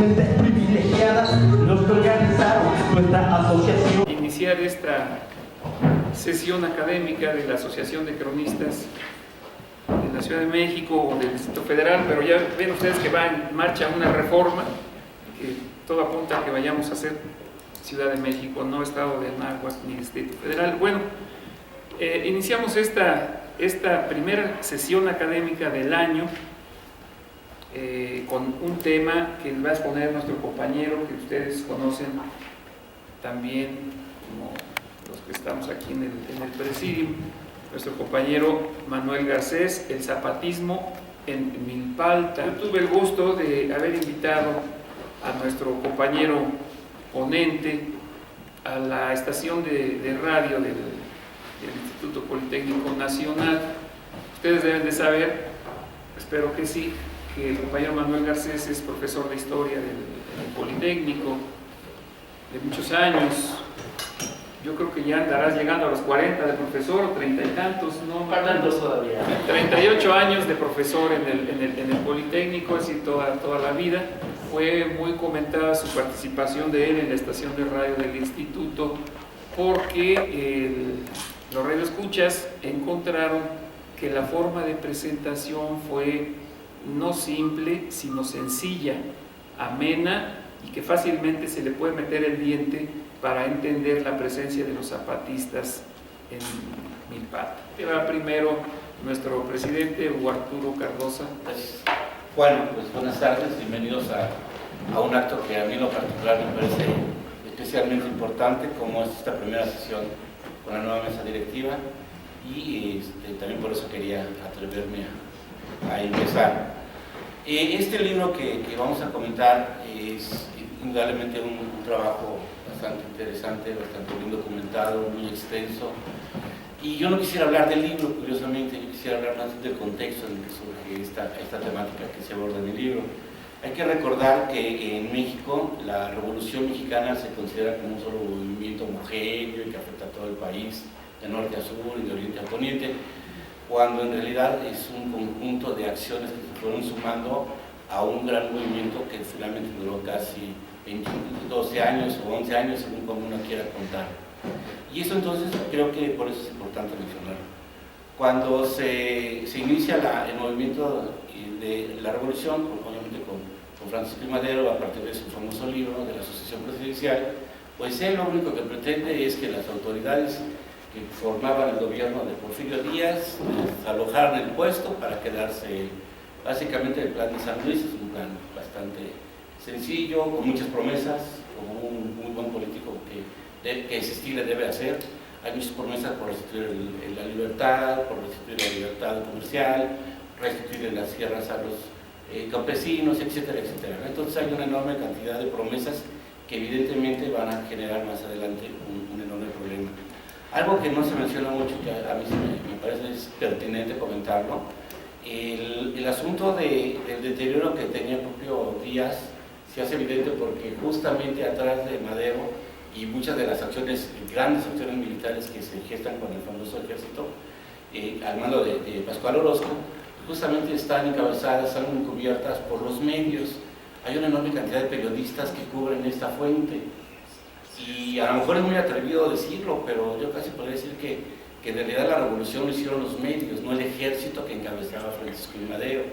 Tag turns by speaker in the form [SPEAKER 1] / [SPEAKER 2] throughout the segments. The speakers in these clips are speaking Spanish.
[SPEAKER 1] gentes privilegiadas los que organizaron nuestra asociación.
[SPEAKER 2] Iniciar esta sesión académica de la Asociación de Cronistas de la Ciudad de México o del Distrito Federal, pero ya ven ustedes que va en marcha una reforma que todo apunta a que vayamos a hacer Ciudad de México, no Estado de Anáhuac ni Distrito Federal. Bueno, iniciamos esta primera sesión académica del año con un tema que va a exponer nuestro compañero que ustedes conocen también como los que estamos aquí en el presidium, nuestro compañero Manuel Garcés, el zapatismo en Milpalta. Yo tuve el gusto de haber invitado a nuestro compañero ponente a la estación de radio del Instituto Politécnico Nacional. Ustedes deben de saber, espero que sí, que el compañero Manuel Garcés es profesor de historia del Politécnico de muchos años. Yo creo que ya andarás llegando a los 40 de profesor, o 30 y tantos, ¿no?
[SPEAKER 3] Faltan dos todavía.
[SPEAKER 2] 38 años de profesor en el Politécnico, así toda la vida. Fue muy comentada su participación de él en la estación de radio del instituto, porque los radioescuchas encontraron que la forma de presentación fue no simple, sino sencilla, amena, y que fácilmente se le puede meter el diente para entender la presencia de los zapatistas en Milpalta. Va primero nuestro presidente, Hugo Arturo Cardosa.
[SPEAKER 3] Gracias. Bueno, pues buenas tardes, bienvenidos a un acto que a mí en lo particular me parece especialmente importante, como es esta primera sesión con la nueva mesa directiva, y también por eso quería atreverme a empezar. Este libro que vamos a comentar es indudablemente un trabajo bastante interesante, bastante bien documentado, muy extenso, y yo no quisiera hablar del libro, curiosamente, yo quisiera hablar más del contexto en el que surge esta temática que se aborda en el libro. Hay que recordar que en México la Revolución Mexicana se considera como un solo movimiento homogéneo y que afecta a todo el país, de norte a sur y de oriente a poniente, cuando en realidad es un conjunto de acciones que se fueron sumando a un gran movimiento que finalmente duró casi 12 años o 11 años, según como uno quiera contar. Y eso entonces creo que por eso es importante mencionarlo. Cuando se inicia el movimiento de la revolución, obviamente con Francisco I. Madero, a partir de su famoso libro de la Asociación Presidencial, pues él lo único que pretende es que las autoridades que formaban el gobierno de Porfirio Díaz alojaran el puesto para quedarse. Básicamente el plan de San Luis es un plan bastante sencillo, con muchas promesas, como un muy buen político que ese estilo debe hacer. Hay muchas promesas por restituir la libertad, por restituir la libertad comercial, restituir las tierras a los campesinos, etcétera, etcétera. Entonces hay una enorme cantidad de promesas que evidentemente van a generar más adelante un enorme problema. Algo que no se menciona mucho, que a mí me parece es pertinente comentarlo, el asunto del deterioro que tenía el propio Díaz se hace evidente porque justamente atrás de Madero y muchas de las acciones, grandes acciones militares que se gestan con el famoso ejército, al mando de Pascual Orozco, justamente están encabezadas, están cubiertas por los medios. Hay una enorme cantidad de periodistas que cubren esta fuente. Y a lo mejor es muy atrevido decirlo, pero yo casi podría decir que en realidad la revolución lo hicieron los medios, no el ejército que encabezaba Francisco I. Madero.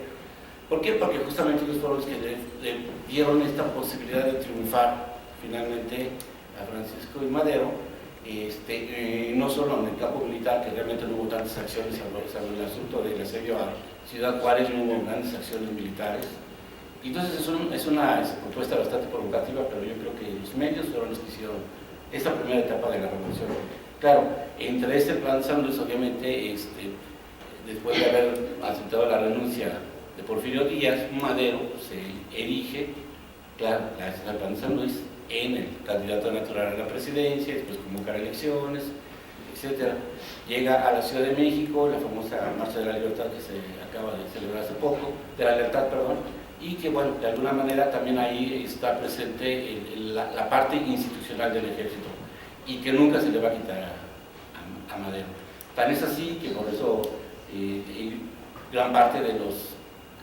[SPEAKER 3] ¿Por qué? Porque justamente ellos fueron los que le dieron esta posibilidad de triunfar finalmente a Francisco I. Madero, no solo en el campo militar, que realmente no hubo tantas acciones, salvo el asunto del asedio a Ciudad Juárez, no hubo grandes acciones militares. Y entonces es una propuesta bastante provocativa, pero yo creo que los medios fueron los que hicieron esta primera etapa de la revolución. Claro, entre este plan San Luis, obviamente, después de haber aceptado la renuncia de Porfirio Díaz, Madero se erige, claro, gracias al plan San Luis, en el candidato natural a la presidencia, después convocar elecciones, etc. Llega a la Ciudad de México, la famosa Marcha de la Libertad que se acaba de celebrar hace poco, de la Libertad, perdón, y que, bueno, de alguna manera también ahí está presente la parte institucional del ejército y que nunca se le va a quitar a Madero. Tan es así que por eso gran parte de los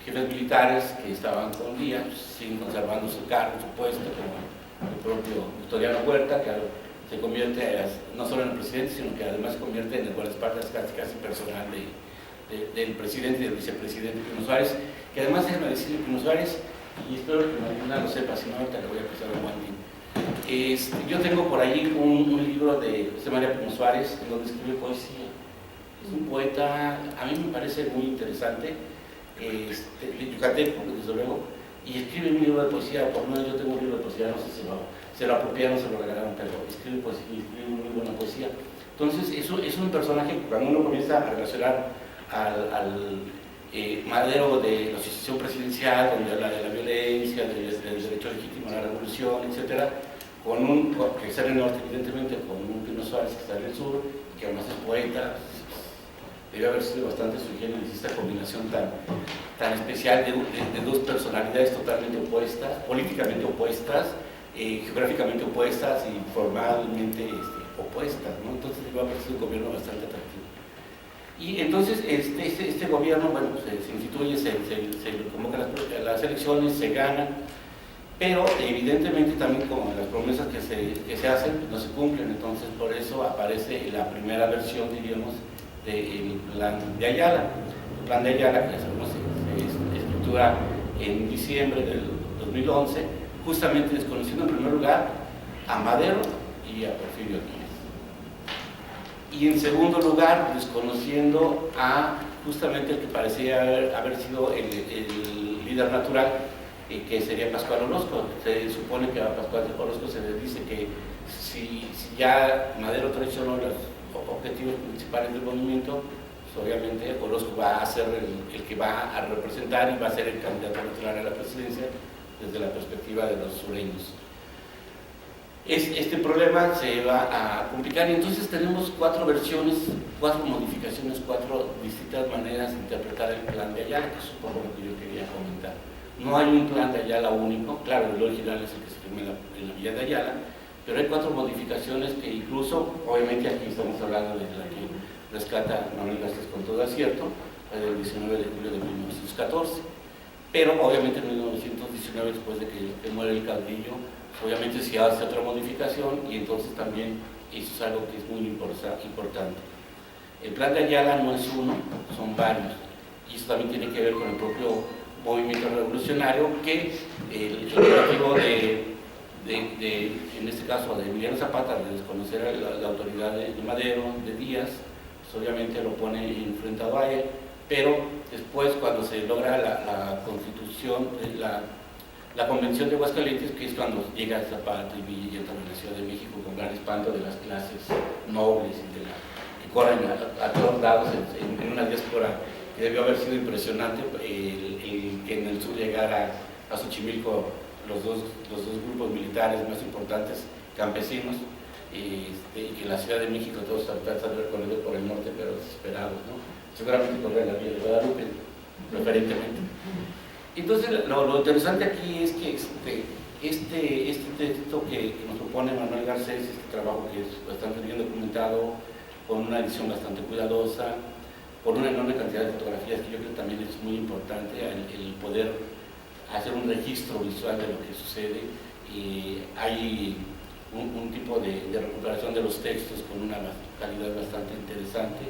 [SPEAKER 3] jefes militares que estaban con Díaz, siguen conservando su cargo, su puesto, como el propio Victoriano Huerta, que se convierte no solo en el presidente, sino que además se convierte en el guardaespaldas casi personal del presidente y del vicepresidente Pino Suárez, que además déjeme decirle Pino Suárez, y espero que Marina lo sepa, si no ahorita le voy a pasar un guantín. Yo tengo por ahí un libro de José María Pino Suárez, en donde escribe poesía. Es un poeta, a mí me parece muy interesante, de yucateco, desde luego, y escribe un libro de poesía. Por lo menos yo tengo un libro de poesía, no sé si se lo apropiaron, se lo regalaron, pero escribe poesía, escribe muy buena poesía. Entonces, eso es un personaje que cuando uno comienza a relacionar al Madero de la asociación presidencial, donde habla de la violencia, del derecho legítimo a la revolución, etc., que está en el norte, evidentemente, con un Pino Suárez que está en el sur, que además es poeta, debe haber sido bastante sui generis esta combinación tan especial de dos personalidades totalmente opuestas, políticamente opuestas, geográficamente opuestas y formalmente opuestas, ¿no? Entonces debe haber sido un gobierno bastante atractivo. Y entonces este gobierno, bueno, se instituye, se convocan las elecciones, se ganan, pero evidentemente también como las promesas que se hacen no se cumplen. Entonces por eso aparece la primera versión, diríamos, del plan de Ayala. El plan de Ayala, que ya sabemos, se estructura en diciembre del 2011, justamente desconociendo en primer lugar a Madero y a Porfirio Díaz. Y en segundo lugar, desconociendo a justamente el que parecía haber sido el líder natural, que sería Pascual Orozco. Se supone que a Pascual Orozco se le dice que si ya Madero traicionó los objetivos principales del movimiento, pues obviamente Orozco va a ser el que va a representar y va a ser el candidato natural a la presidencia desde la perspectiva de los sureños. Este problema se va a complicar y entonces tenemos cuatro versiones, cuatro modificaciones, cuatro distintas maneras de interpretar el plan de Ayala, que es un poco lo que yo quería comentar. No hay un plan de Ayala único, claro, el original es el que se firmó en la Villa de Ayala, pero hay cuatro modificaciones que incluso, obviamente aquí estamos hablando de la que rescata Manuel Garcés con todo acierto, del 19 de julio de 1914, pero obviamente en 1919, después de que muere el caudillo, obviamente se hace otra modificación y entonces también eso es algo que es muy importante. El plan de Ayala no es uno, son varios, y eso también tiene que ver con el propio movimiento revolucionario, que el objetivo en este caso de Emiliano Zapata, de desconocer a la autoridad de Madero, de Díaz, pues obviamente lo pone enfrentado a él, pero después cuando se logra la constitución, la convención de Aguascalientes, que es cuando llega Zapata y Villa y entra en la Ciudad de México con gran espanto de las clases nobles y que corren a todos lados en una diáspora que debió haber sido impresionante, el que en el sur llegara a Xochimilco los dos grupos militares más importantes campesinos, y que en la Ciudad de México todos tratan de recorrido por el norte, pero desesperados, ¿no? Seguramente correr la vía de Guadalupe, preferentemente. Entonces, lo interesante aquí es que este texto que nos propone Manuel Garcés, este trabajo que es bastante bien documentado, con una edición bastante cuidadosa, con una enorme cantidad de fotografías, que yo creo que también es muy importante el poder hacer un registro visual de lo que sucede. Y hay un tipo de recuperación de los textos con una calidad bastante interesante,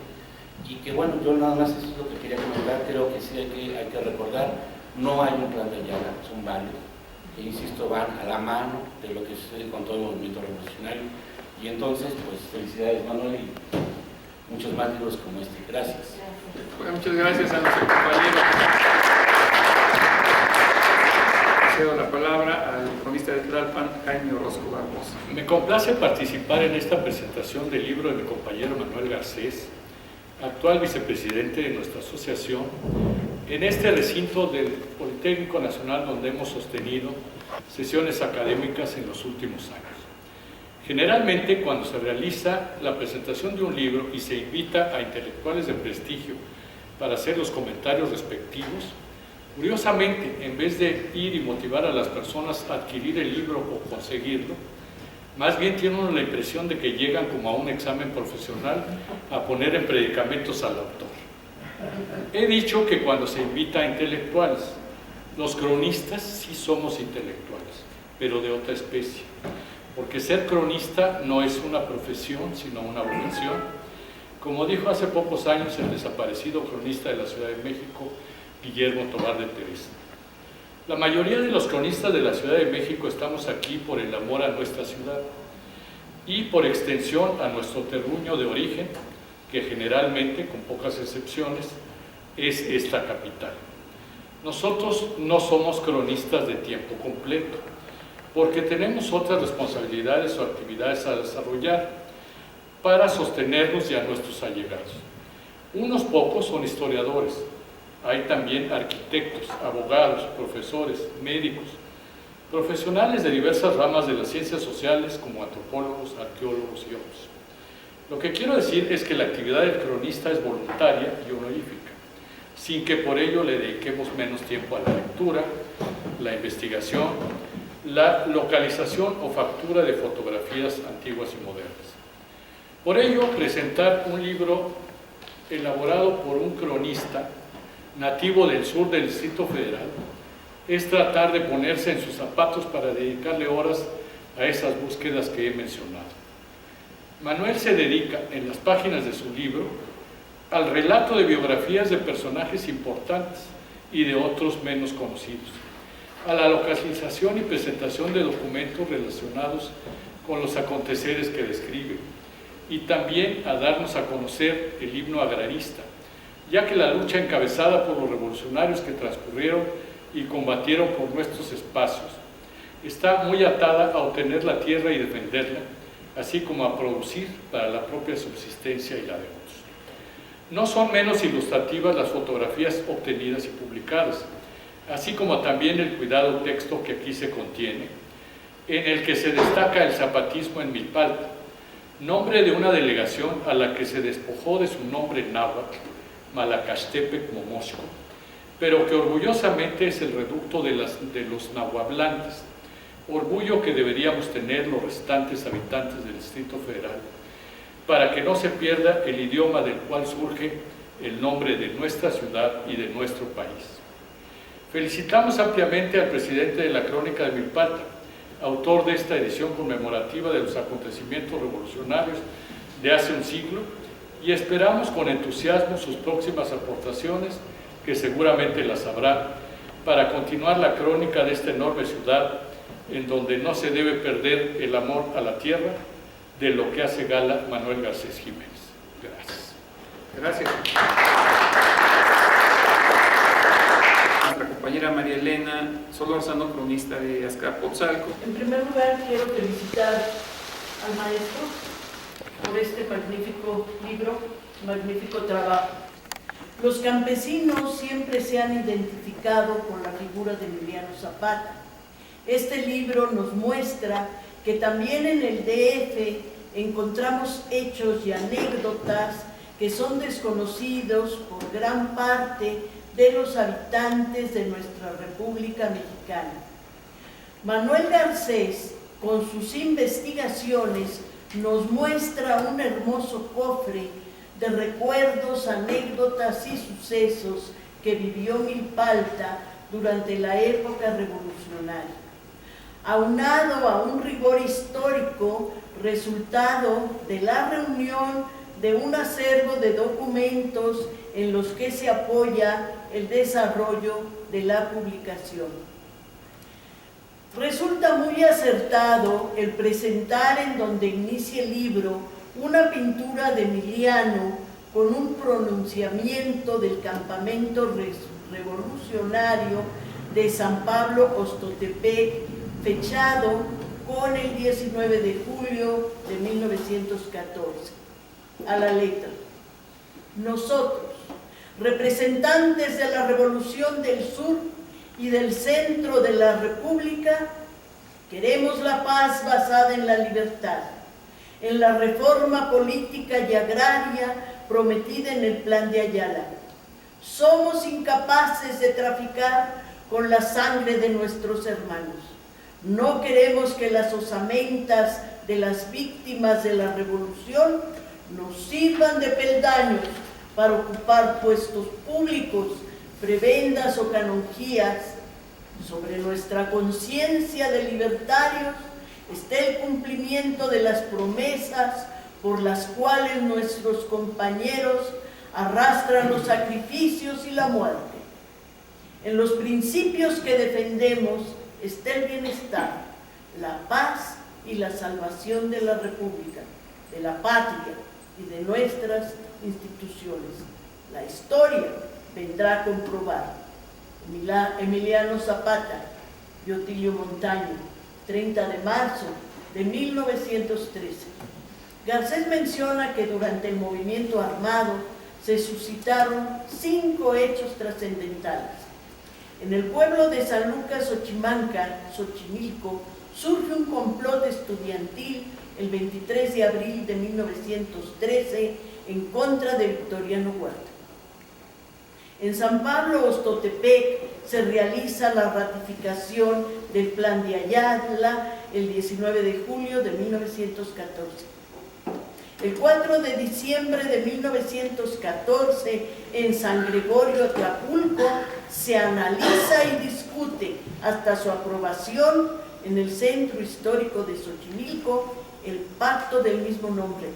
[SPEAKER 3] y que bueno, yo nada más eso es lo que quería comentar. Creo que sí hay que recordar, no hay un plan de Ayala, son varios, que insisto, van a la mano de lo que sucede con todo el movimiento revolucionario. Y entonces, pues felicidades Manuel y muchos más libros como este. Gracias.
[SPEAKER 2] Bueno, muchas gracias a nuestro compañero. Cedo la palabra al cronista de Tlalpan, Jaime Orozco Barbosa.
[SPEAKER 4] Me complace participar en esta presentación del libro de mi compañero Manuel Garcés, actual vicepresidente de nuestra asociación, en este recinto del Politécnico Nacional, donde hemos sostenido sesiones académicas en los últimos años. Generalmente, cuando se realiza la presentación de un libro y se invita a intelectuales de prestigio para hacer los comentarios respectivos, curiosamente, en vez de ir y motivar a las personas a adquirir el libro o conseguirlo, más bien tiene uno la impresión de que llegan como a un examen profesional a poner en predicamentos al autor. He dicho que cuando se invita a intelectuales, los cronistas sí somos intelectuales, pero de otra especie, porque ser cronista no es una profesión, sino una vocación. Como dijo hace pocos años el desaparecido cronista de la Ciudad de México, Guillermo Tobar de Teresa. La mayoría de los cronistas de la Ciudad de México estamos aquí por el amor a nuestra ciudad y por extensión a nuestro terruño de origen, que generalmente, con pocas excepciones, es esta capital. Nosotros no somos cronistas de tiempo completo, porque tenemos otras responsabilidades o actividades a desarrollar para sostenernos y a nuestros allegados. Unos pocos son historiadores, hay también arquitectos, abogados, profesores, médicos, profesionales de diversas ramas de las ciencias sociales como antropólogos, arqueólogos y otros. Lo que quiero decir es que la actividad del cronista es voluntaria y honorífica, sin que por ello le dediquemos menos tiempo a la lectura, la investigación, la localización o factura de fotografías antiguas y modernas. Por ello, presentar un libro elaborado por un cronista nativo del sur del Distrito Federal es tratar de ponerse en sus zapatos para dedicarle horas a esas búsquedas que he mencionado. Manuel se dedica, en las páginas de su libro, al relato de biografías de personajes importantes y de otros menos conocidos, a la localización y presentación de documentos relacionados con los aconteceres que describe, y también a darnos a conocer el himno agrarista, ya que la lucha encabezada por los revolucionarios que transcurrieron y combatieron por nuestros espacios está muy atada a obtener la tierra y defenderla, así como a producir para la propia subsistencia y la de otros. No son menos ilustrativas las fotografías obtenidas y publicadas, así como también el cuidado texto que aquí se contiene, en el que se destaca el zapatismo en Milpalta, nombre de una delegación a la que se despojó de su nombre náhuatl, Malacastepec Momosco, pero que orgullosamente es el reducto de los nahuablantes, orgullo que deberíamos tener los restantes habitantes del Distrito Federal, para que no se pierda el idioma del cual surge el nombre de nuestra ciudad y de nuestro país. Felicitamos ampliamente al presidente de la Crónica de Milpalta, autor de esta edición conmemorativa de los acontecimientos revolucionarios de hace un siglo, y esperamos con entusiasmo sus próximas aportaciones, que seguramente las habrá, para continuar la crónica de esta enorme ciudad, en donde no se debe perder el amor a la tierra, de lo que hace gala Manuel Garcés Jiménez. Gracias.
[SPEAKER 2] Gracias. Nuestra compañera María Elena Solórzano, cronista de Azcapotzalco.
[SPEAKER 5] En primer lugar, quiero felicitar al maestro por este magnífico libro, magnífico trabajo. Los campesinos siempre se han identificado con la figura de Emiliano Zapata. Este libro nos muestra que también en el DF encontramos hechos y anécdotas que son desconocidos por gran parte de los habitantes de nuestra República Mexicana. Manuel Garcés, con sus investigaciones, nos muestra un hermoso cofre de recuerdos, anécdotas y sucesos que vivió Milpalta durante la época revolucionaria, aunado a un rigor histórico resultado de la reunión de un acervo de documentos en los que se apoya el desarrollo de la publicación. Resulta muy acertado el presentar en donde inicia el libro una pintura de Emiliano con un pronunciamiento del campamento revolucionario de San Pablo Ostotepec, fechado con el 19 de julio de 1914. A la letra. Nosotros, representantes de la Revolución del Sur y del centro de la República, queremos la paz basada en la libertad, en la reforma política y agraria prometida en el Plan de Ayala. Somos incapaces de traficar con la sangre de nuestros hermanos. No queremos que las osamentas de las víctimas de la revolución nos sirvan de peldaños para ocupar puestos públicos, prebendas o canonjías. Sobre nuestra conciencia de libertarios está el cumplimiento de las promesas por las cuales nuestros compañeros arrastran los sacrificios y la muerte. En los principios que defendemos está el bienestar, la paz y la salvación de la República, de la patria y de nuestras instituciones. La historia vendrá a comprobar. Emiliano Zapata y Otilio Montaño, 30 de marzo de 1913. Garcés menciona que durante el movimiento armado se suscitaron 5 hechos trascendentales. En el pueblo de San Lucas, Xochimilco, surge un complot estudiantil el 23 de abril de 1913 en contra de Victoriano Huerta. En San Pablo, Ostotepec, se realiza la ratificación del Plan de Ayala el 19 de julio de 1914. El 4 de diciembre de 1914, en San Gregorio, Atlapulco, se analiza y discute hasta su aprobación en el Centro Histórico de Xochimilco el pacto del mismo nombre,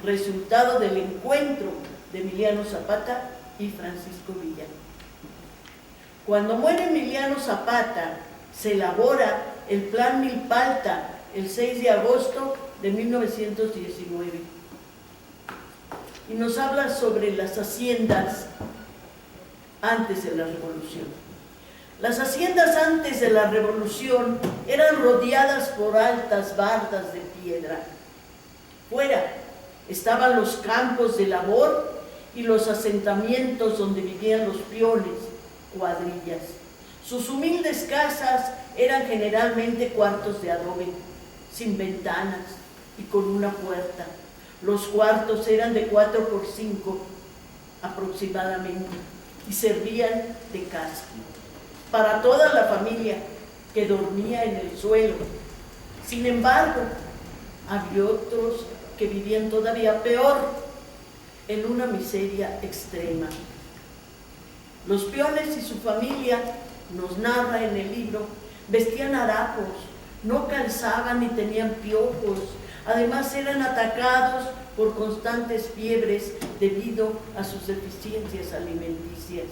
[SPEAKER 5] resultado del encuentro de Emiliano Zapata y Francisco Villa. Cuando muere Emiliano Zapata, se elabora el Plan Milpalta el 6 de agosto de 1919 y nos habla sobre las haciendas antes de la Revolución. Las haciendas antes de la Revolución eran rodeadas por altas bardas de piedra. Fuera estaban los campos de labor y los asentamientos donde vivían los peones, cuadrillas. Sus humildes casas eran generalmente cuartos de adobe, sin ventanas y con una puerta. Los cuartos eran de 4 por 5 aproximadamente y servían de casa para toda la familia que dormía en el suelo. Sin embargo, había otros que vivían todavía peor, en una miseria extrema. Los peones y su familia, nos narra en el libro, vestían harapos, no calzaban ni tenían piojos, además eran atacados por constantes fiebres debido a sus deficiencias alimenticias.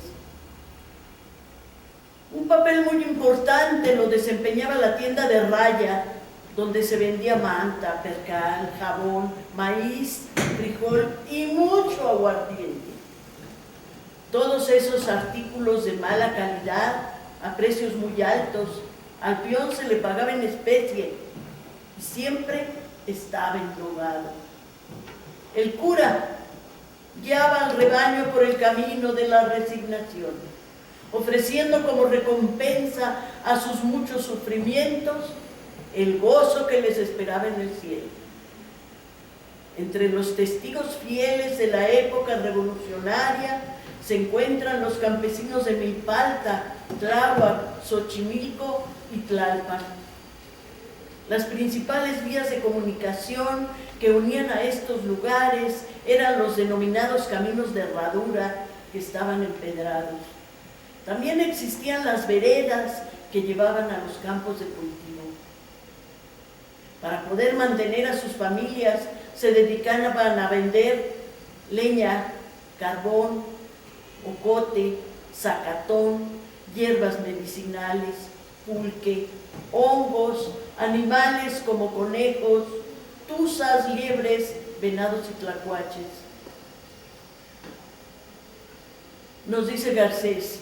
[SPEAKER 5] Un papel muy importante lo desempeñaba la tienda de raya, donde se vendía manta, percal, jabón, maíz, frijol y mucho aguardiente. Todos esos artículos de mala calidad, a precios muy altos, al peón se le pagaba en especie y siempre estaba endrogado. El cura guiaba al rebaño por el camino de la resignación, ofreciendo como recompensa a sus muchos sufrimientos el gozo que les esperaba en el cielo. Entre los testigos fieles de la época revolucionaria se encuentran los campesinos de Milpalta, Tláhuac, Xochimilco y Tlalpan. Las principales vías de comunicación que unían a estos lugares eran los denominados caminos de herradura que estaban empedrados. También existían las veredas que llevaban a los campos de cultivo. Para poder mantener a sus familias, se dedicaban a vender leña, carbón, ocote, zacatón, hierbas medicinales, pulque, hongos, animales como conejos, tuzas, liebres, venados y tlacuaches. Nos dice Garcés,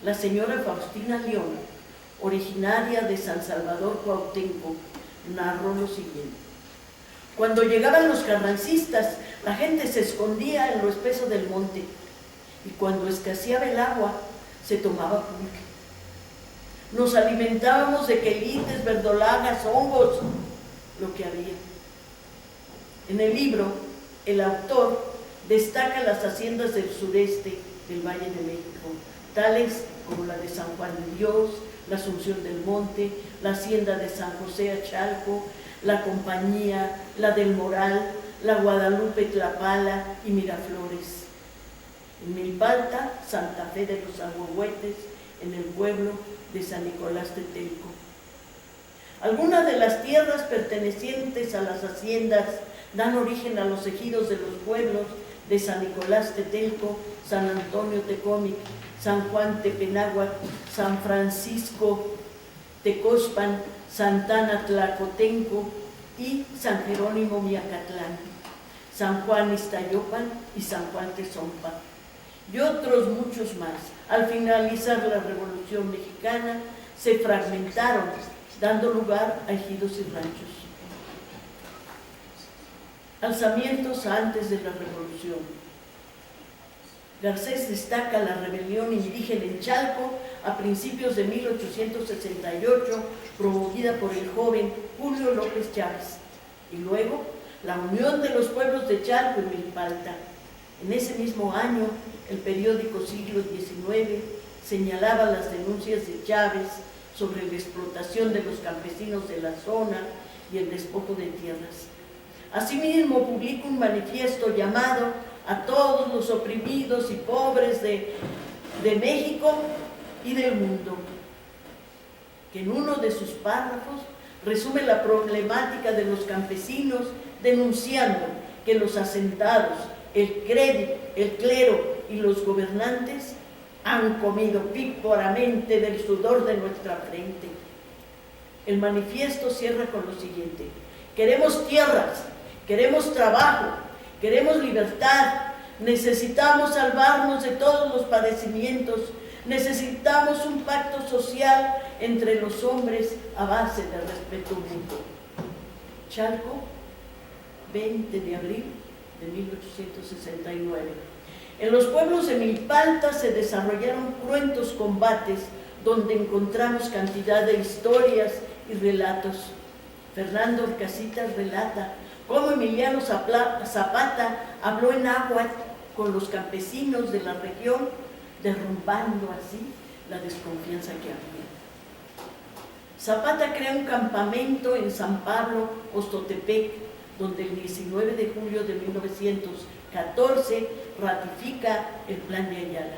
[SPEAKER 5] la señora Faustina León, originaria de San Salvador Cuauhtémoc, narró lo siguiente: cuando llegaban los carrancistas, la gente se escondía en lo espeso del monte, y cuando escaseaba el agua, se tomaba pulque. Nos alimentábamos de quelites, verdolagas, hongos, lo que había. En el libro, el autor destaca las haciendas del sureste del Valle de México, tales como la de San Juan de Dios, la Asunción del Monte, la hacienda de San José Achalco, la Compañía, la del Moral, la Guadalupe Tlapala y Miraflores. En Milpalta, Santa Fe de los Ahuehuetes, en el pueblo de San Nicolás Tetelco. Algunas de las tierras pertenecientes a las haciendas dan origen a los ejidos de los pueblos de San Nicolás Tetelco, San Antonio Tecómic, San Juan Tepenáhuac, San Francisco Tecospan, Santana Tlacotenco y San Jerónimo Miacatlán, San Juan Iztayopan y San Juan Tezompa, y otros muchos más. Al finalizar la Revolución Mexicana, se fragmentaron, dando lugar a ejidos y ranchos. Alzamientos antes de la Revolución. Garcés destaca la rebelión indígena en Chalco a principios de 1868, promovida por el joven Julio López Chávez, y luego la unión de los pueblos de Chalco y Milpalta. En ese mismo año, el periódico Siglo XIX señalaba las denuncias de Chávez sobre la explotación de los campesinos de la zona y el despojo de tierras. Asimismo, publica un manifiesto llamado a todos los oprimidos y pobres de México y del mundo, que en uno de sus párrafos resume la problemática de los campesinos, denunciando que los asentados, el clero y los gobernantes han comido pícoramente del sudor de nuestra frente. El manifiesto cierra con lo siguiente: queremos tierras, queremos trabajo, queremos libertad, necesitamos salvarnos de todos los padecimientos, necesitamos un pacto social entre los hombres a base de respeto mutuo. Chalco, 20 de abril de 1869. En los pueblos de Milpalta se desarrollaron cruentos combates donde encontramos cantidad de historias y relatos. Fernando Orcasitas relata cómo Emiliano Zapata habló en náhuatl con los campesinos de la región, derrumbando así la desconfianza que había. Zapata crea un campamento en San Pablo, Ostotepec, donde el 19 de julio de 1914 ratifica el Plan de Ayala.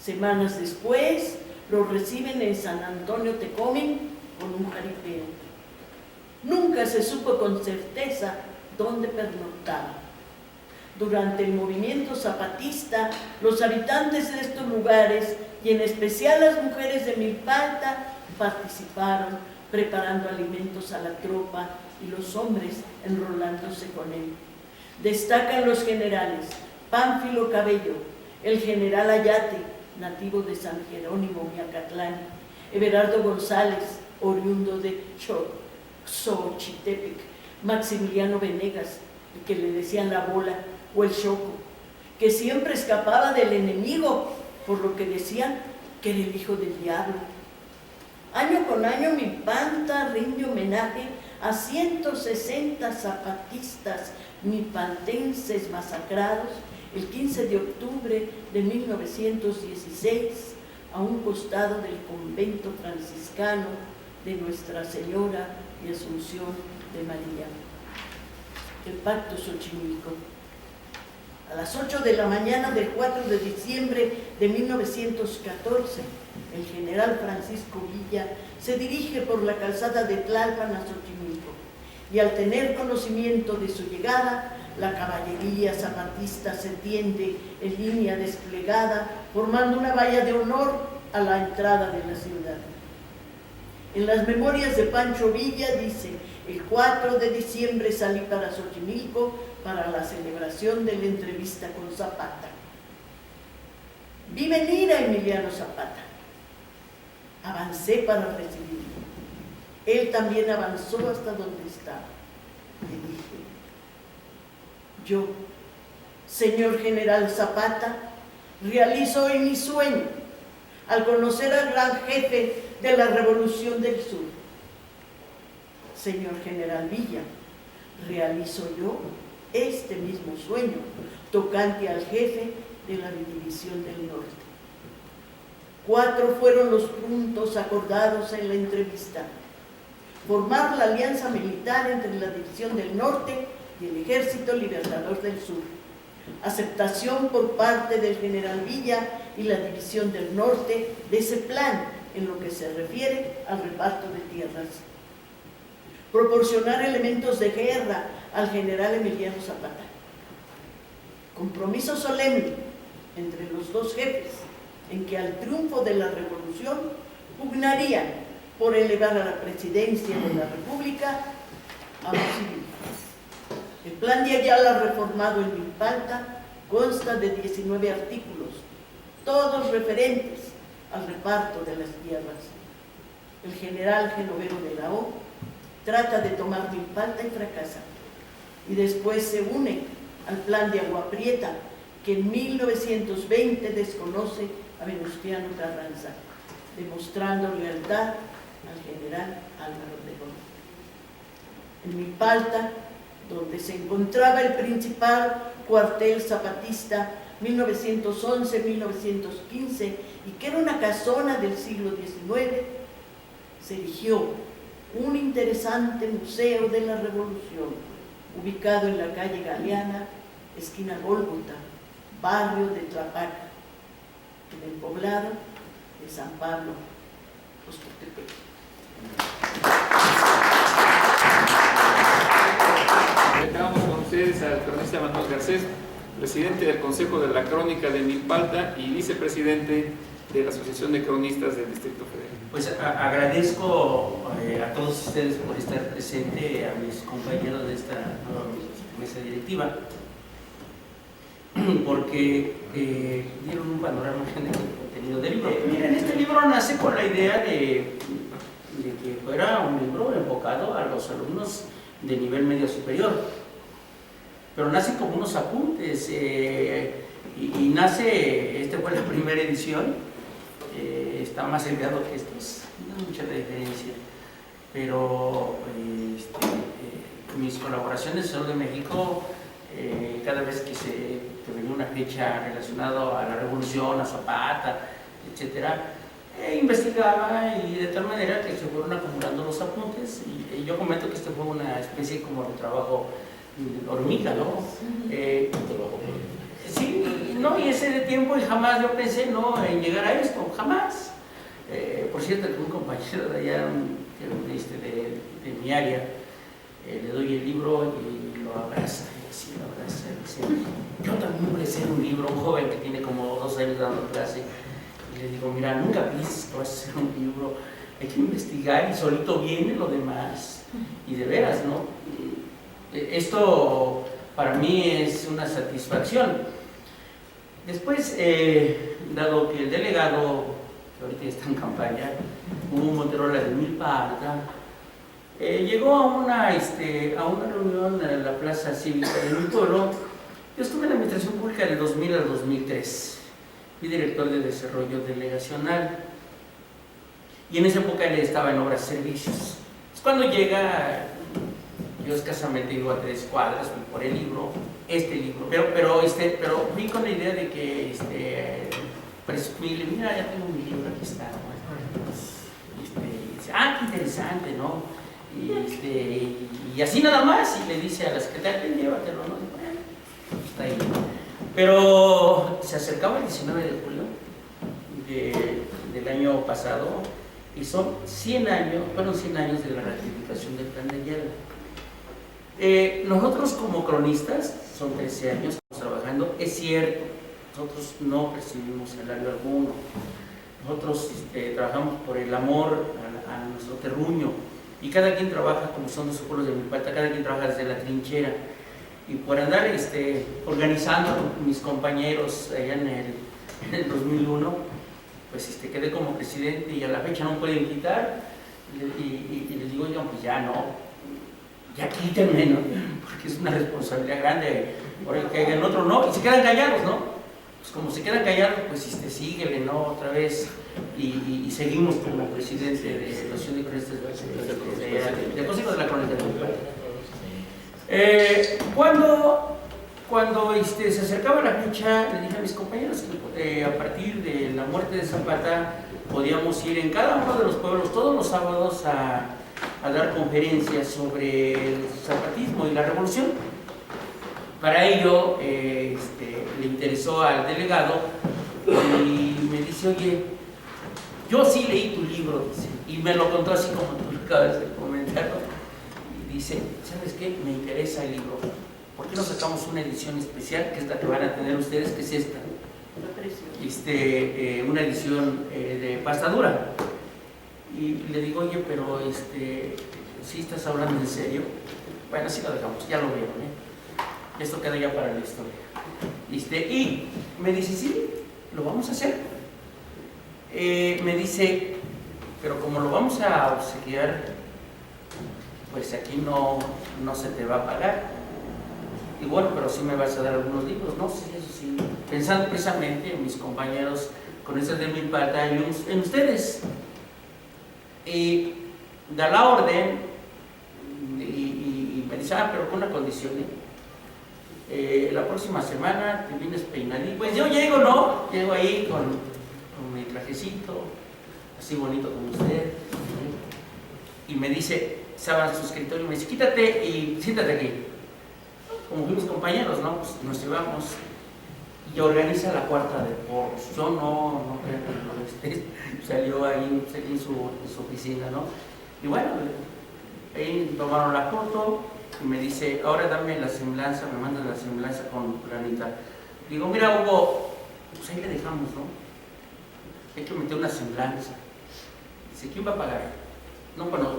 [SPEAKER 5] Semanas después lo reciben en San Antonio Tecómic con un jaripeo. Nunca se supo con certeza dónde pernoctaba. Durante el movimiento zapatista, los habitantes de estos lugares, y en especial las mujeres de Milpalta, participaron preparando alimentos a la tropa y los hombres enrolándose con él. Destacan los generales Pánfilo Cabello, el general Ayate, nativo de San Jerónimo Miacatlán, Everardo González, oriundo de Xochitepec, Maximiliano Venegas, el que le decían la bola o el choco, que siempre escapaba del enemigo, por lo que decían que era el hijo del diablo. Año con año Milpalta rinde homenaje a 160 zapatistas milpaltenses masacrados el 15 de octubre de 1916 a un costado del convento franciscano de Nuestra Señora de Asunción de María. El Pacto Xochimilco. A las 8 de la mañana del 4 de diciembre de 1914, el general Francisco Villa se dirige por la calzada de Tlalpan a Xochimilco, y al tener conocimiento de su llegada, la caballería zapatista se tiende en línea desplegada, formando una valla de honor a la entrada de la ciudad. En las memorias de Pancho Villa dice: el 4 de diciembre salí para Xochimilco para la celebración de la entrevista con Zapata. Vi venir a Emiliano Zapata. Avancé para recibirlo. Él también avanzó hasta donde estaba. Le dije: yo, señor general Zapata, realizo hoy mi sueño al conocer al gran jefe de la Revolución del Sur. Señor general Villa, realizo yo este mismo sueño tocante al jefe de la División del Norte. 4 fueron los puntos acordados en la entrevista: formar la alianza militar entre la División del Norte y el Ejército Libertador del Sur, aceptación por parte del general Villa y la División del Norte de ese plan en lo que se refiere al reparto de tierras, proporcionar elementos de guerra al general Emiliano Zapata, compromiso solemne entre los dos jefes en que al triunfo de la revolución pugnarían por elevar a la presidencia de la República a un civil. El plan de Ayala reformado en Milpalta consta de 19 artículos, todos referentes al reparto de las tierras. El general Genovero de la O trata de tomar Milpalta y fracasa, y después se une al plan de Agua Prieta, que en 1920 desconoce a Venustiano Carranza, demostrando lealtad al general Álvaro Obregón. En Milpalta, donde se encontraba el principal cuartel zapatista 1911-1915 y que era una casona del siglo XIX, se erigió un interesante museo de la Revolución, ubicado en la calle Galeana, esquina Gólgota, barrio de Tlapaca, en el poblado de San Pablo, Oxtepec.
[SPEAKER 2] Dejamos con ustedes al cronista Manuel Garcés, presidente del Consejo de la Crónica de Milpalta y vicepresidente de la Asociación de Cronistas del Distrito Federal.
[SPEAKER 6] Pues agradezco a todos ustedes por estar presente, a mis compañeros de esta nueva mesa directiva, porque dieron un panorama general del contenido del libro. Miren, este libro nace con la idea de que fuera un libro enfocado a los alumnos de nivel medio superior, pero nace como unos apuntes y nace, esta fue la primera edición, está más enviado que estos, no hay mucha diferencia, pero mis colaboraciones en Sol de México, cada vez que venía una fecha relacionada a la revolución, a Zapata, etcétera, investigaba y de tal manera que se fueron acumulando los apuntes y yo comento que esto fue una especie como de trabajo hormiga, ¿no? Sí, no, y ese de tiempo y jamás yo pensé no en llegar a esto, jamás. Por cierto, que un compañero de allá de mi área le doy el libro y lo abraza, y así lo abraza, y dice, yo también voy a hacer un libro, un joven que tiene como 2 años dando clase. Le digo, mira, nunca pienses que vas a hacer un libro, hay que investigar y solito viene lo demás. Y de veras, ¿no? Esto para mí es una satisfacción. Después, dado que el delegado, que ahorita está en campaña, Hugo Monterola de Milpalta, llegó a una reunión en la Plaza Cívica de mi pueblo. Yo estuve en la Administración Pública del 2000 al 2003. Fui director de desarrollo delegacional y en esa época él estaba en obras y servicios. Cuando llega, yo escasamente iba a 3 cuadras, fui por el libro, pero fui con la idea de que presumirle, mira, ya tengo mi libro, aquí está, ¿no? Y dice, qué interesante, ¿no? Y así nada más, y le dice a la secretaria, llévatelo, ¿no? Bueno, está ahí. Pero se acercaba el 19 de julio del año pasado y fueron 100 años de la ratificación del plan de Ayala. Nosotros como cronistas, son 13 años trabajando, es cierto, nosotros no recibimos salario alguno, nosotros trabajamos por el amor a nuestro terruño y cada quien trabaja como son los pueblos de Milpalta, cada quien trabaja desde la trinchera. Y por andar organizando con mis compañeros allá en el 2001, pues quedé como presidente y a la fecha no pueden quitar. Y les digo, oigan, pues ya no, ya quítenme, ¿no? Porque es una responsabilidad grande, por el que hagan otro no, y se quedan callados, ¿no? Pues como se quedan callados, pues síguele, ¿no? Otra vez, y seguimos como presidente de la Asociación de Cronistas del Consejo de la Crónica de Milpalta. Cuando se acercaba la fecha, le dije a mis compañeros que a partir de la muerte de Zapata podíamos ir en cada uno de los pueblos todos los sábados a dar conferencias sobre el zapatismo y la revolución. Para ello, le interesó al delegado y me dice, oye, yo sí leí tu libro, dice, y me lo contó así como tú lo acabas de comentar, ¿no? Y dice, ¿sabes qué? Me interesa el libro. ¿Por qué no sacamos una edición especial, que es la que van a tener ustedes, que es esta? Una edición de pasta dura. Y le digo, oye, pero ¿sí estás hablando en serio? Bueno, así lo dejamos, ya lo veo, ¿eh? Esto queda ya para la historia. Y me dice, sí, lo vamos a hacer. Me dice, pero como lo vamos a obsequiar, pues aquí no se te va a pagar. Y bueno, pero sí me vas a dar algunos libros, ¿no? Sí, eso sí. Pensando precisamente en mis compañeros con eso de Milpalta y en ustedes. Y da la orden y me dice, pero con una condición, la próxima semana te vienes peinadito. Pues yo llego, ¿no? Llego ahí con mi trajecito, así bonito como usted. Y me dice, se va a su escritorio y me dice, quítate y siéntate aquí. Como fuimos compañeros, ¿no? Pues nos llevamos y organiza la cuarta de porros. Yo no creo que salió ahí en su oficina, ¿no? Y bueno, ahí tomaron la foto y me dice, ahora dame la semblanza, me mandan la semblanza con planita. Digo, mira, Hugo, pues ahí le dejamos, ¿no? Hay que meter una semblanza. Dice, ¿quién va a pagar? No, bueno,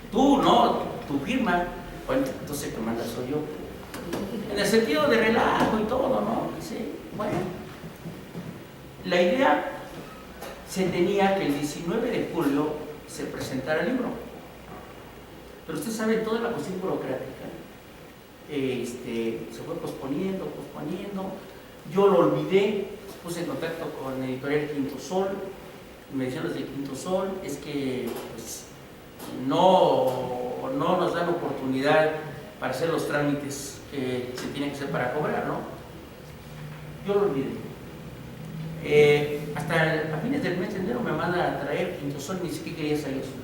[SPEAKER 6] tú, ¿no? Tu firma. Bueno, entonces el que manda soy yo. En el sentido de relajo y todo, ¿no? Dice, bueno, la idea se tenía que el 19 de julio se presentara el libro. Pero usted sabe, toda la cuestión burocrática se fue posponiendo. Yo lo olvidé, puse en contacto con la editorial Quinto Sol. Me decían los de Quinto Sol, es que pues, no nos dan oportunidad para hacer los trámites que se tienen que hacer para cobrar, ¿no? Yo lo olvidé. A fines del mes de enero me mandan a traer Quinto Sol y me dice que quería salir su libro.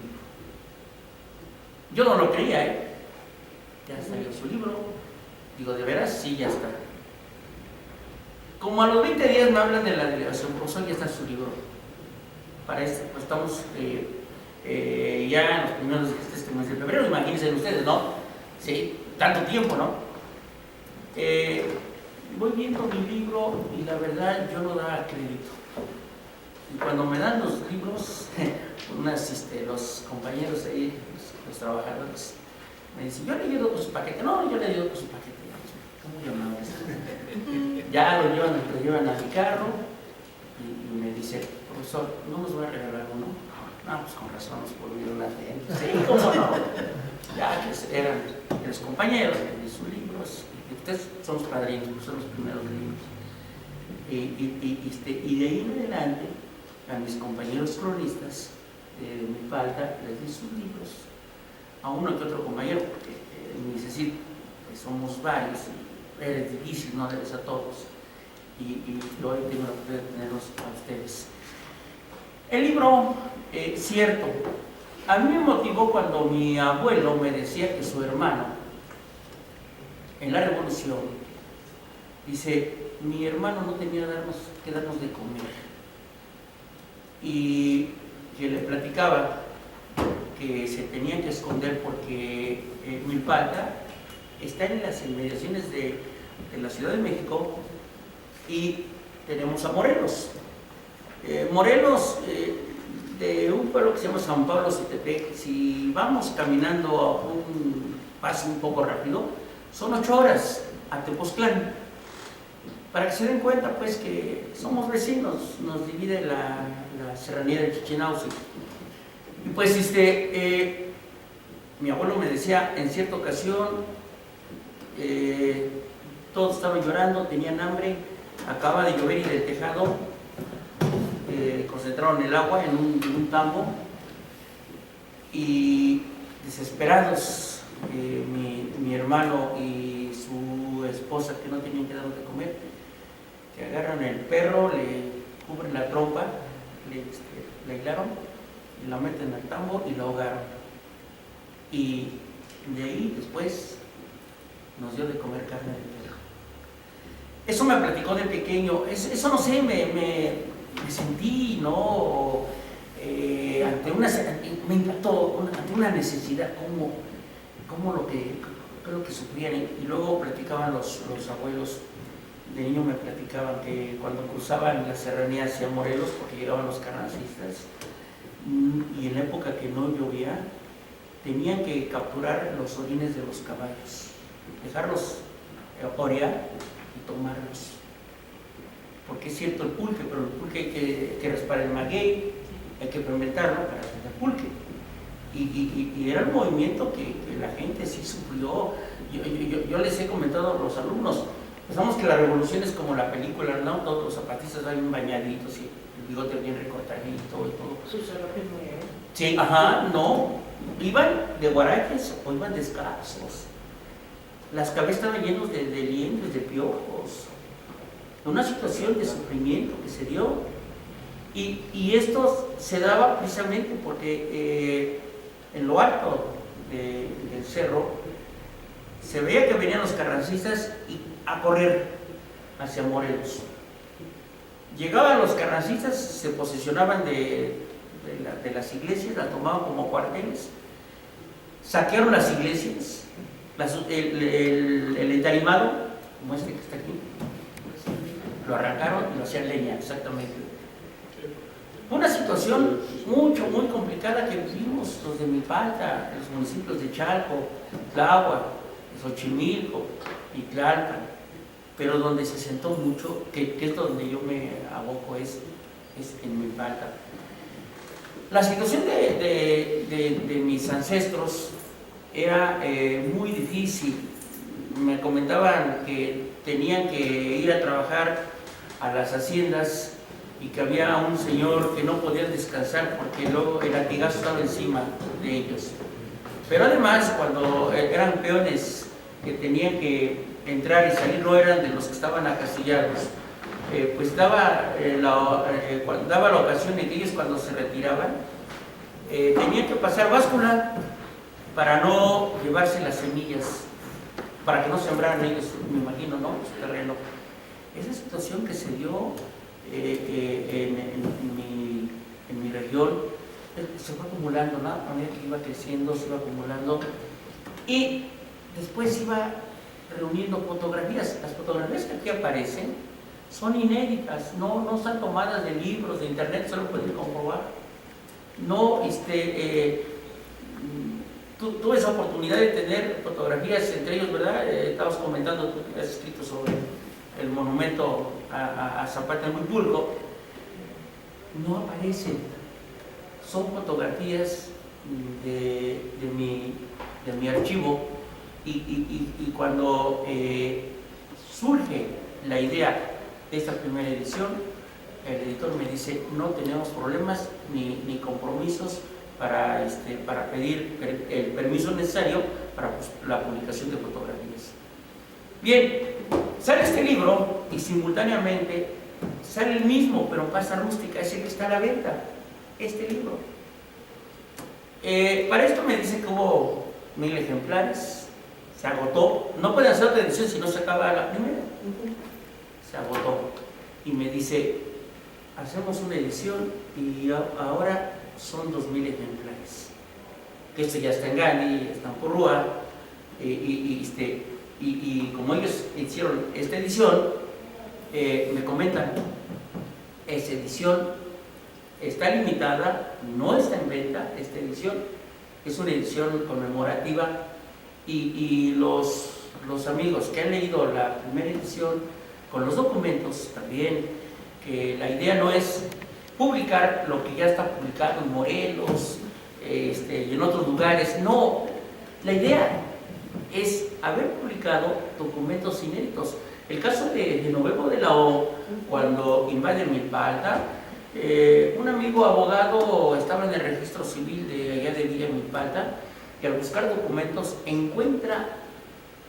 [SPEAKER 6] Yo no lo creía, Ya salió su libro. Digo, ¿de veras? Sí, ya está. Como a los 20 días me hablan de la delegación, profesor, ya está su libro. Para esto, pues estamos ya en los primeros días de este mes de febrero, imagínense ustedes, ¿no? Sí, tanto tiempo, ¿no? Voy viendo mi libro y la verdad yo no daba crédito. Y cuando me dan los libros, los compañeros ahí, los trabajadores, me dicen, yo le llevo otros paquetes. No, yo le llevo otros paquetes. ¿Cómo llamamos? Ya lo llevan a mi carro y me dice, profesor, ¿no nos va a regalar uno? No, pues con razón nos volvieron a tener. Sí, ¿cómo no? Ya que eran los compañeros de sus libros, y ustedes son los padrinos, son los primeros libros. Y de ahí en adelante, a mis compañeros cronistas de Milpalta les di sus libros, a uno que otro compañero, porque me dice, sí, pues somos varios, y es difícil, no darles a todos, y hoy tengo la oportunidad de tenerlos a ustedes. El libro, cierto, a mí me motivó cuando mi abuelo me decía que su hermano, en la Revolución, dice, mi hermano no tenía que darnos de comer. Y que le platicaba que se tenían que esconder porque Milpalta está en las inmediaciones de la Ciudad de México y tenemos a Morelos. Morelos, de un pueblo que se llama San Pablo Citepec, si vamos caminando a un paso un poco rápido, son 8 horas a Tepoztlán. Para que se den cuenta, pues, que somos vecinos, nos divide la serranía de Chichinauzi. Y pues, mi abuelo me decía, en cierta ocasión, todos estaban llorando, tenían hambre, acaba de llover y del tejado concentraron el agua en un tambo y desesperados, mi hermano y su esposa, que no tenían que darnos de comer, que agarran el perro, le cubren la trompa, le hilaron y la meten al tambo y la ahogaron. Y de ahí después nos dio de comer carne de perro. Eso me platicó de pequeño. Eso no sé, me sentí, ¿no? Me impactó ante una necesidad, como lo que sufrían. Y luego platicaban los abuelos. De niño me platicaban que cuando cruzaban la serranía hacia Morelos, porque llegaban los carrancistas, y en la época que no llovía, tenían que capturar los orines de los caballos, dejarlos orear y tomarlos. Porque es cierto el pulque, pero el pulque hay que raspar el maguey, hay que fermentarlo para hacer pulque. Y era un movimiento que la gente sí sufrió. Yo les he comentado a los alumnos, pensamos que la revolución es como la película, ¿no? Todos los zapatistas van bañaditos y el bigote bien recortadito y todo. Sí, ajá, no. Iban de guaraches o iban descalzos. Las cabezas estaban llenas de liendres, de piojos. Una situación de sufrimiento que se dio. Y esto se daba precisamente porque en lo alto del cerro se veía que venían los carrancistas a correr hacia Morelos. Llegaban los carrancistas, se posesionaban de las iglesias, las tomaban como cuarteles, saquearon las iglesias, el entarimado, como este que está aquí, lo arrancaron y lo hacían leña, exactamente. Una situación muy complicada que vivimos los de Milpalta, los municipios de Chalco, Tláhuac, Xochimilco y Tlalpan, pero donde se sentó mucho, que es donde yo me aboco, es en Milpalta. La situación de mis ancestros era muy difícil. Me comentaban que tenían que ir a trabajar a las haciendas y que había un señor que no podía descansar porque luego el latigazo estaba encima de ellos. Pero además, cuando eran peones que tenían que entrar y salir, no eran de los que estaban acasillados, pues daba la ocasión de que ellos, cuando se retiraban, tenían que pasar báscula para no llevarse las semillas, para que no sembraran ellos, me imagino, ¿no?, su terreno. Esa situación que se dio en mi región se fue acumulando, ¿no? A medida que iba creciendo, se iba acumulando, y después iba reuniendo fotografías. Las fotografías que aquí aparecen son inéditas, no están tomadas de libros, de internet, solo pueden comprobar. No, tuve esa oportunidad de tener fotografías, entre ellos, ¿verdad? Estabas comentando, tú que has escrito sobre el monumento a Zapata en Huipulco. No aparecen, son fotografías de mi archivo, y cuando surge la idea de esta primera edición, el editor me dice: no tenemos problemas ni compromisos para pedir el permiso necesario para la publicación de fotografías. Bien, sale este libro y simultáneamente sale el mismo, pero en pasta rústica, es el que está a la venta, este libro. Para esto me dice que hubo 1000 ejemplares, se agotó, no pueden hacer otra edición si no se acaba la primera, se agotó, y me dice: hacemos una edición y ahora son 2000 ejemplares, que esto ya está en Gandhi, está en Porrúa, y como ellos hicieron esta edición, me comentan: esta edición está limitada, no está en venta. Esta edición es una edición conmemorativa, y los amigos que han leído la primera edición con los documentos también, que la idea no es publicar lo que ya está publicado en Morelos y en otros lugares, no, la idea es haber publicado documentos inéditos. El caso de Genovevo de la O, cuando invade Milpalta, un amigo abogado estaba en el registro civil de allá de Villa Milpalta, y al buscar documentos encuentra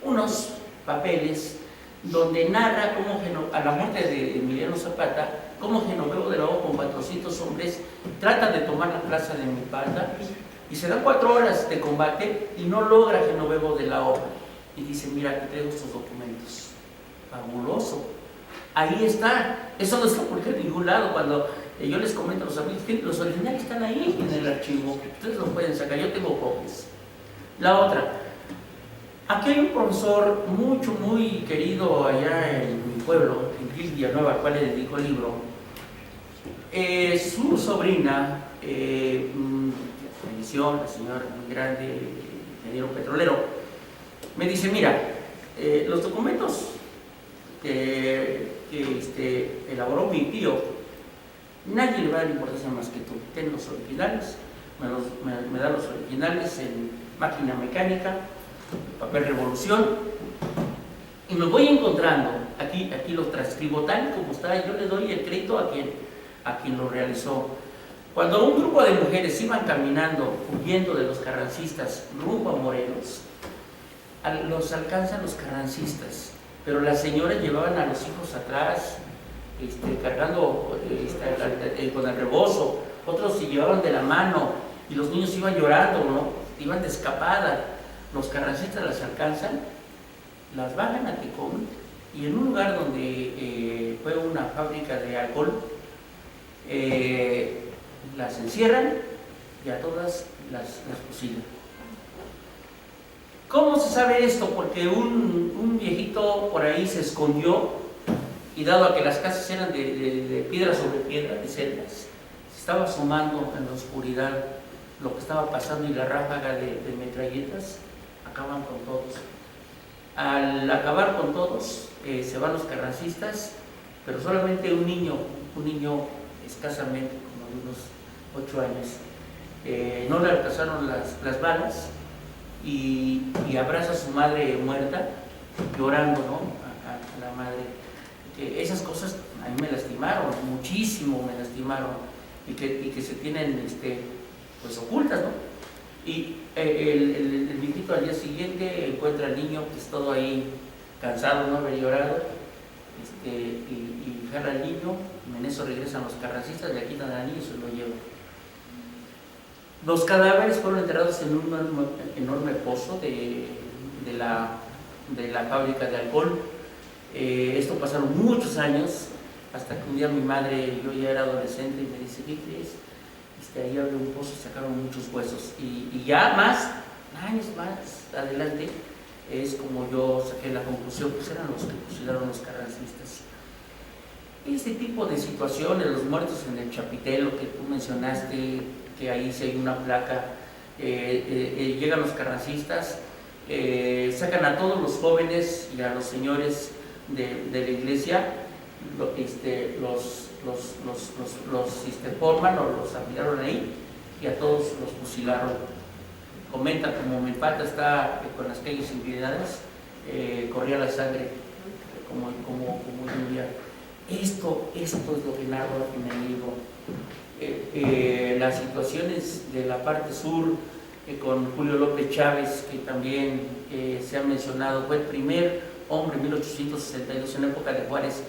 [SPEAKER 6] unos papeles donde narra cómo, a la muerte de Emiliano Zapata, cómo Genovevo de la O con 400 hombres trata de tomar la plaza de Milpalta, y se dan 4 horas de combate y no logra Genovevo de la O. Y dice: mira, aquí traigo estos documentos. Fabuloso. Ahí está. Eso no está por ningún lado. Cuando yo les comento a los amigos que los originales están ahí en el archivo, ustedes lo pueden sacar, yo tengo copias. La otra, aquí hay un profesor muy querido allá en mi pueblo, en Gil Villanueva, al cual le dedico el libro. Su sobrina, falleció, la señora muy grande, ingeniero petrolero, me dice, mira, los documentos que elaboró mi tío, nadie le va a dar importancia más que tú. Ten los originales, me da los originales en máquina mecánica, papel revolución, y me voy encontrando, aquí lo transcribo tal como está, yo le doy el crédito a quien lo realizó. Cuando un grupo de mujeres iban caminando, huyendo de los carrancistas, rumbo a Morelos, los alcanzan los carrancistas, pero las señoras llevaban a los hijos atrás, cargando con el rebozo, otros se llevaban de la mano y los niños iban llorando, ¿no? Iban de escapada. Los carrancistas las alcanzan, las bajan a Tecón y en un lugar donde fue una fábrica de alcohol, las encierran y a todas las fusilan. ¿Cómo se sabe esto? Porque un viejito por ahí se escondió y dado a que las casas eran de piedra sobre piedra, de celdas, se estaba asomando en la oscuridad lo que estaba pasando y la ráfaga de metralletas acaban con todos. Al acabar con todos, se van los carrancistas, pero solamente un niño escasamente, como de unos 8 años, no le alcanzaron las balas y abraza a su madre muerta, llorando, ¿no? A la madre. Esas cosas a mí me lastimaron, muchísimo me lastimaron, y que se tienen pues ocultas, ¿no? Y el viejito al día siguiente encuentra al niño que es todo ahí cansado, no haber llorado, y jala al niño, y en eso regresan los carrancistas, le quitan al niño y se lo llevan. Los cadáveres fueron enterrados en un enorme pozo de la fábrica de alcohol. Esto pasaron muchos años, hasta que un día mi madre, yo ya era adolescente, y me dice, ¿qué crees? Ahí había un pozo y sacaron muchos huesos. Y ya años más adelante, es como yo saqué la conclusión, pues eran los que fusilaron los carrancistas. Este tipo de situaciones, los muertos en el Chapitelo que tú mencionaste, que ahí sí hay una placa, llegan los carrancistas, sacan a todos los jóvenes y a los señores de la iglesia, los forman o los apilaron ahí y a todos los fusilaron. Comenta, como mi pata está con las calles inclinadas, corría la sangre como lluvia. Esto es lo que narro en el libro. Las situaciones de la parte sur, con Julio López Chávez, que también se ha mencionado, fue el primer hombre en 1862, en la época de Juárez,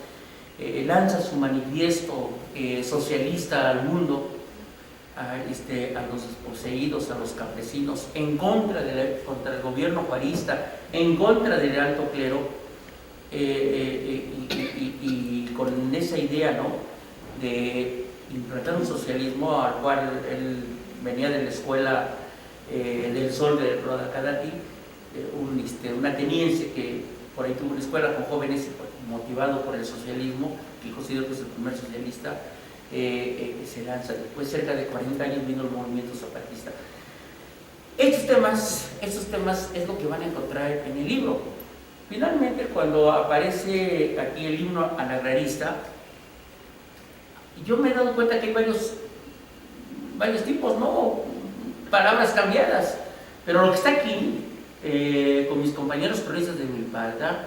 [SPEAKER 6] lanza su manifiesto socialista al mundo, a los desposeídos, a los campesinos, en contra contra el gobierno juarista, en contra del alto clero, y con esa idea, ¿no?, de implantar un socialismo al cual él venía de la escuela del Sol de Rodacadati, un ateniense que por ahí tuvo una escuela con jóvenes motivado por el socialismo, que considero que es el primer socialista, se lanza. Después, cerca de 40 años, vino el movimiento zapatista. Estos temas es lo que van a encontrar en el libro. Finalmente, cuando aparece aquí el himno al agrarista, yo me he dado cuenta que hay varios tipos, ¿no?, palabras cambiadas, pero lo que está aquí, con mis compañeros cronistas de Milpalta,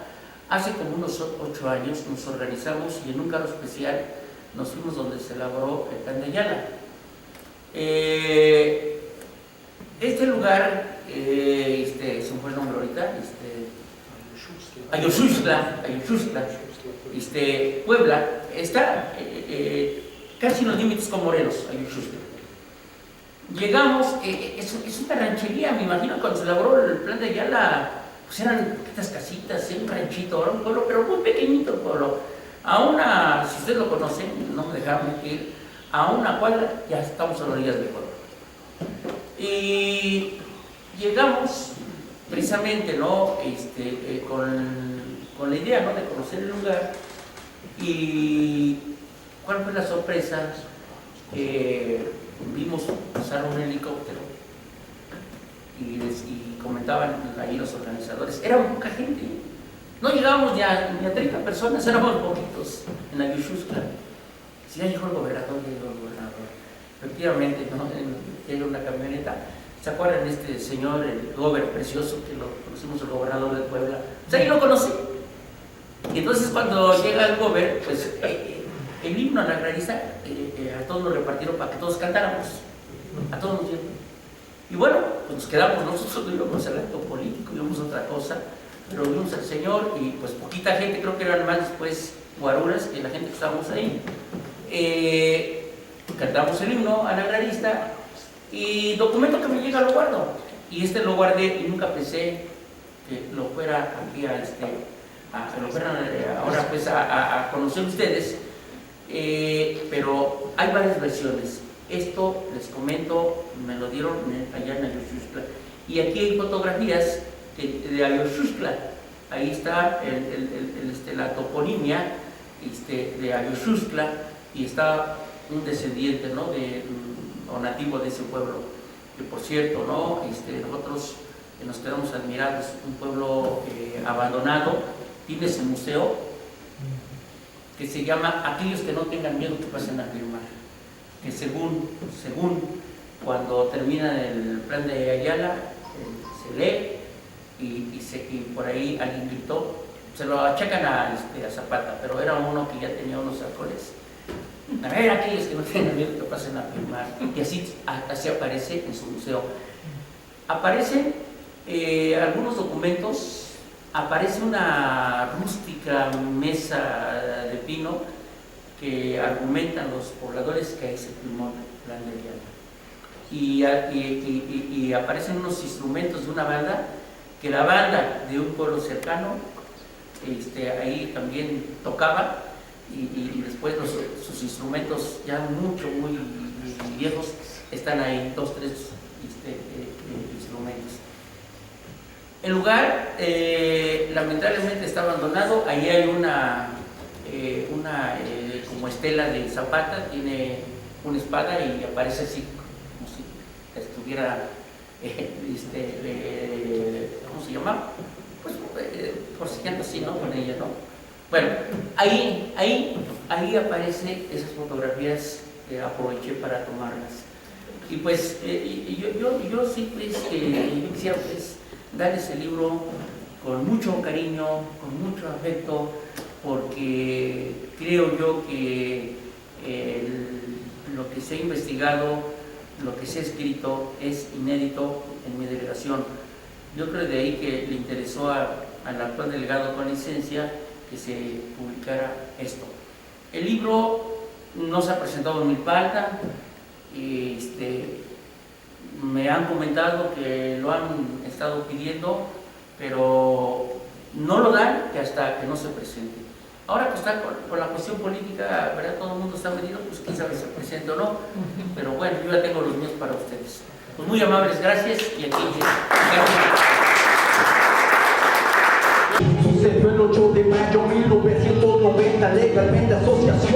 [SPEAKER 6] hace como unos 8 años nos organizamos y en un carro especial nos fuimos donde se elaboró el Plan de Ayala. Este lugar, se me fue el nombre ahorita, Ayoxuxtla, Puebla, está casi en los límites con Morelos, Ayoxuxtla. Llegamos, es una ranchería, me imagino cuando se elaboró el Plan de Ayala, pues eran estas casitas, un ranchito, era un pueblo, pero muy pequeñito el pueblo. si ustedes lo conocen, no me dejaron mentir, a una cuadra ya estamos a las orillas del pueblo. Y llegamos precisamente, ¿no? Con la idea, ¿no?, de conocer el lugar. Y ¿cuál fue la sorpresa? Vimos pasar un helicóptero y comentaban ahí los organizadores, era poca gente, no llegábamos ni a 30 personas, éramos poquitos en la Ayushuscla. Si ya llegó el gobernador, efectivamente, ¿no? Llega una camioneta. ¿Se acuerdan de este señor, el gober precioso, que lo conocimos, el gobernador de Puebla? Pues ahí lo conocí. Y entonces cuando llega el gober, pues el himno a la agrarista, a todos nos repartieron para que todos cantáramos, a todos nos dieron. Y bueno, pues nos quedamos, nosotros no íbamos al acto político, íbamos a otra cosa, pero vimos al Señor y pues poquita gente, creo que eran más después guaruras que la gente que estábamos ahí. Cantamos el himno a la agrarista y documento que me llega lo guardo. Y lo guardé y nunca pensé que lo fuera aquí lo fueran ahora pues a conocer ustedes. Pero hay varias versiones. Esto, les comento, me lo dieron allá en Ayushuscla. Y aquí hay fotografías de Ayushuscla. Ahí está la toponimia de Ayushuscla y está un descendiente, ¿no?, o nativo de ese pueblo. Que por cierto, ¿no?, nosotros nos quedamos admirados. Un pueblo abandonado. Tiene ese museo que se llama Aquellos que no tengan miedo que pasen a firmar, que según cuando termina el plan de Ayala se lee y por ahí alguien gritó, se lo achacan a Zapata, pero era uno que ya tenía unos alcoholes. A ver, aquellos que no tengan miedo que pasen a firmar, y así aparece en su museo. Aparecen algunos documentos. Aparece una rústica mesa de pino que argumentan los pobladores que ahí se firmó el plan de Ayala. Y aparecen unos instrumentos de una banda, que la banda de un pueblo cercano ahí también tocaba, y después sus instrumentos ya muy viejos están ahí, 2, 3 instrumentos. El lugar lamentablemente está abandonado. Ahí hay una como estela de Zapata, tiene una espada y aparece así como si estuviera ¿cómo se llama? Pues forcejeando así, ¿no?, con ella, ¿no? Bueno, ahí aparecen esas fotografías que aproveché para tomarlas. Y pues yo sí pues yo quisiera pues darles el libro con mucho cariño, con mucho afecto, porque creo yo que lo que se ha investigado, lo que se ha escrito es inédito en mi delegación. Yo creo de ahí que le interesó al actual delegado con licencia que se publicara esto. El libro no se ha presentado en Milpalta. Me han comentado que lo han estado pidiendo, pero no lo dan que hasta que no se presente. Ahora que está con la cuestión política, ¿verdad?, todo el mundo está metido, pues quién sabe si se presente o no, pero bueno, yo ya tengo los míos para ustedes. Pues muy amables, gracias, y aquí
[SPEAKER 1] Sucedió el 8 de mayo 1990, legalmente asociación